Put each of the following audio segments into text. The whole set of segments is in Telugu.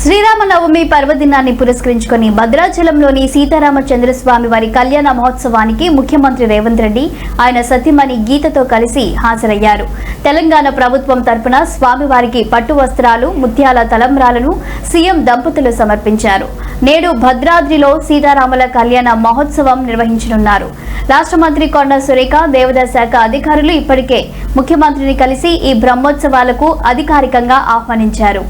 శ్రీరామనవమి పర్వదినాన్ని పురస్కరించుకొని భద్రాచలంలోని సీతారామచంద్రస్వామి వారి కళ్యాణ మహోత్సవానికి ముఖ్యమంత్రి రేవంత్ రెడ్డి ఆయన సతీమణి గీతతో కలిసి హాజరయ్యారు. తెలంగాణ ప్రభుత్వం తరపున స్వామివారికి పట్టు వస్త్రాలు, ముత్యాల తలంబ్రాలను సీఎం దంపతులు సమర్పించారు. నేడు భద్రాద్రిలో సీతారాముల కళ్యాణ మహోత్సవం నిర్వహించనున్నారు. రాష్ట్ర మంత్రి కొండ సురేఖ, దేవాదాయ శాఖ అధికారులు ఇప్పటికే ముఖ్యమంత్రిని కలిసి ఈ బ్రహ్మోత్సవాలకు అధికారికంగా ఆహ్వానించారు.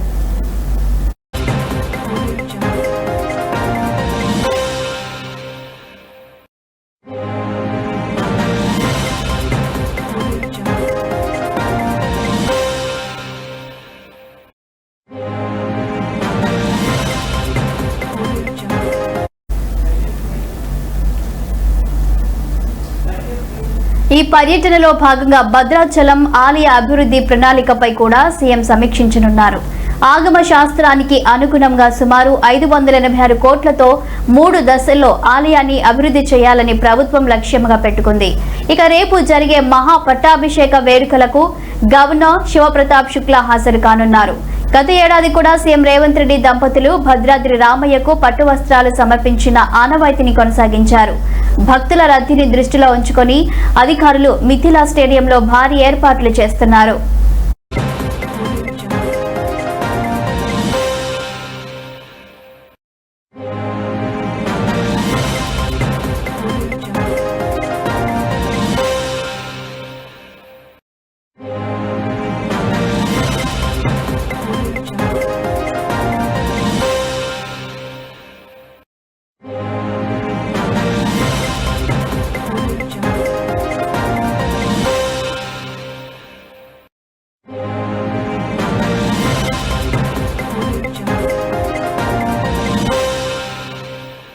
ఈ పర్యటనలో భాగంగా భద్రాచలం ఆలయ అభివృద్ధి ప్రణాళికపై కూడా సీఎం సమీక్షించనున్నారు. ఆగమ శాస్త్రానికి అనుగుణంగా సుమారు 586 కోట్లతో 3 దశల్లో ఆలయాన్ని అభివృద్ధి చేయాలని ప్రభుత్వం లక్ష్యంగా పెట్టుకుంది. ఇక రేపు జరిగే మహా పట్టాభిషేక వేడుకలకు గవర్నర్ శివప్రతాప్ శుక్లా హాజరు కానున్నారు. గత ఏడాది కూడా సీఎం రేవంత్ రెడ్డి దంపతులు భద్రాద్రి రామయ్యకు పట్టు వస్త్రాలు సమర్పించిన ఆనవాయితీని కొనసాగించారు. భక్తుల రద్దీని దృష్టిలో ఉంచుకొని అధికారులు మిథిలా స్టేడియంలో భారీ ఏర్పాట్లు చేస్తున్నారు.